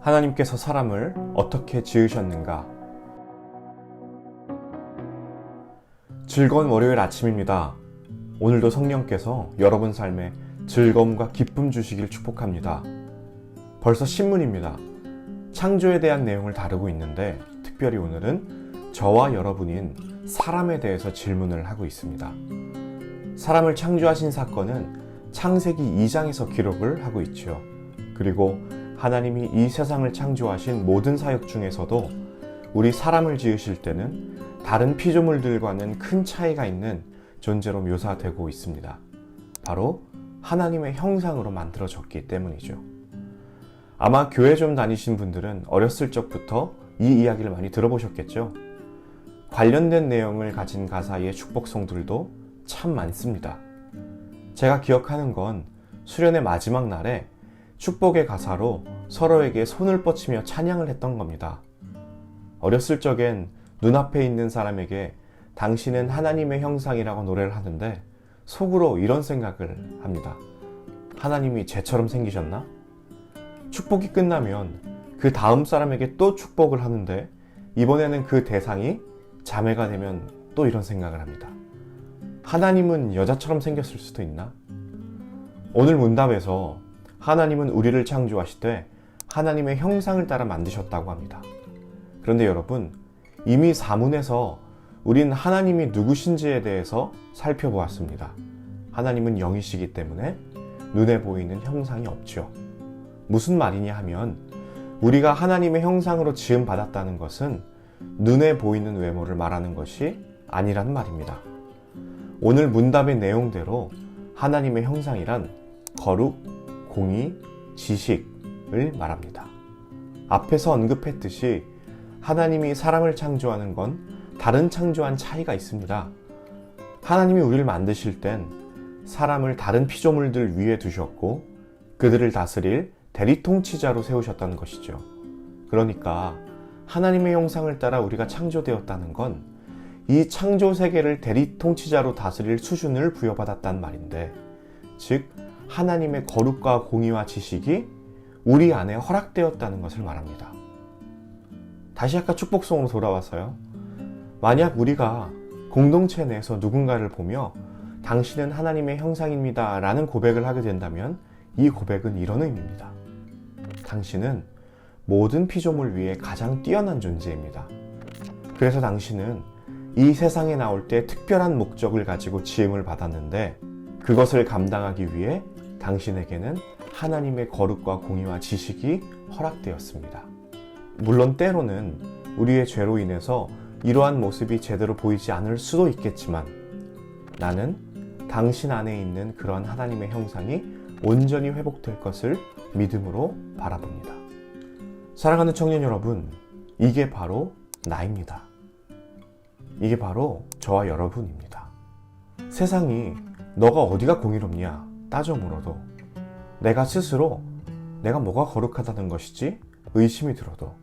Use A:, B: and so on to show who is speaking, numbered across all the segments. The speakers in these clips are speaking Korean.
A: 하나님께서 사람을 어떻게 지으셨는가? 즐거운 월요일 아침입니다. 오늘도 성령께서 여러분 삶에 즐거움과 기쁨 주시길 축복합니다. 벌써 신문입니다. 창조에 대한 내용을 다루고 있는데 특별히 오늘은 저와 여러분인 사람에 대해서 질문을 하고 있습니다. 사람을 창조하신 사건은 창세기 2장에서 기록을 하고 있죠. 그리고 하나님이 이 세상을 창조하신 모든 사역 중에서도 우리 사람을 지으실 때는 다른 피조물들과는 큰 차이가 있는 존재로 묘사되고 있습니다. 바로 하나님의 형상으로 만들어졌기 때문이죠. 아마 교회 좀 다니신 분들은 어렸을 적부터 이 이야기를 많이 들어보셨겠죠. 관련된 내용을 가진 가사의 축복송들도 참 많습니다. 제가 기억하는 건 수련의 마지막 날에 축복의 가사로 서로에게 손을 뻗치며 찬양을 했던 겁니다. 어렸을 적엔 눈앞에 있는 사람에게 당신은 하나님의 형상이라고 노래를 하는데 속으로 이런 생각을 합니다. 하나님이 쟤처럼 생기셨나? 축복이 끝나면 그 다음 사람에게 또 축복을 하는데 이번에는 그 대상이 자매가 되면 또 이런 생각을 합니다. 하나님은 여자처럼 생겼을 수도 있나? 오늘 문답에서 하나님은 우리를 창조하시되 하나님의 형상을 따라 만드셨다고 합니다. 그런데 여러분, 이미 사문에서 우린 하나님이 누구신지에 대해서 살펴보았습니다. 하나님은 영이시기 때문에 눈에 보이는 형상이 없죠. 무슨 말이냐 하면 우리가 하나님의 형상으로 지음 받았다는 것은 눈에 보이는 외모를 말하는 것이 아니라는 말입니다. 오늘 문답의 내용대로 하나님의 형상이란 거룩, 공의, 지식을 말합니다. 앞에서 언급했듯이 하나님이 사람을 창조하는 건 다른 창조한 차이가 있습니다. 하나님이 우리를 만드실 땐 사람을 다른 피조물들 위에 두셨고 그들을 다스릴 대리통치자로 세우셨다는 것이죠. 그러니까 하나님의 형상을 따라 우리가 창조되었다는 건 이 창조 세계를 대리통치자로 다스릴 수준을 부여받았단 말인데, 즉 하나님의 거룩과 공의와 지식이 우리 안에 허락되었다는 것을 말합니다. 다시 아까 축복송으로 돌아와서요. 만약 우리가 공동체 내에서 누군가를 보며 당신은 하나님의 형상입니다 라는 고백을 하게 된다면 이 고백은 이런 의미입니다. 당신은 모든 피조물 위에 가장 뛰어난 존재입니다. 그래서 당신은 이 세상에 나올 때 특별한 목적을 가지고 지음을 받았는데 그것을 감당하기 위해 당신에게는 하나님의 거룩과 공의와 지식이 허락되었습니다. 물론 때로는 우리의 죄로 인해서 이러한 모습이 제대로 보이지 않을 수도 있겠지만 나는 당신 안에 있는 그런 하나님의 형상이 온전히 회복될 것을 믿음으로 바라봅니다. 사랑하는 청년 여러분, 이게 바로 나입니다. 이게 바로 저와 여러분입니다. 세상이 너가 어디가 공의롭냐 따져 물어도 내가 스스로 내가 뭐가 거룩하다는 것이지 의심이 들어도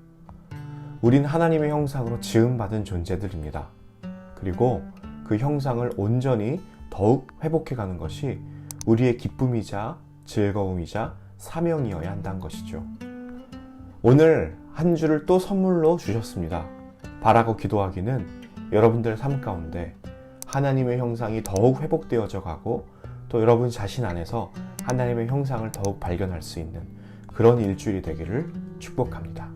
A: 우린 하나님의 형상으로 지음받은 존재들입니다. 그리고 그 형상을 온전히 더욱 회복해가는 것이 우리의 기쁨이자 즐거움이자 사명이어야 한다는 것이죠. 오늘 한 주를 또 선물로 주셨습니다. 바라고 기도하기는 여러분들 삶 가운데 하나님의 형상이 더욱 회복되어져 가고 또 여러분 자신 안에서 하나님의 형상을 더욱 발견할 수 있는 그런 일주일이 되기를 축복합니다.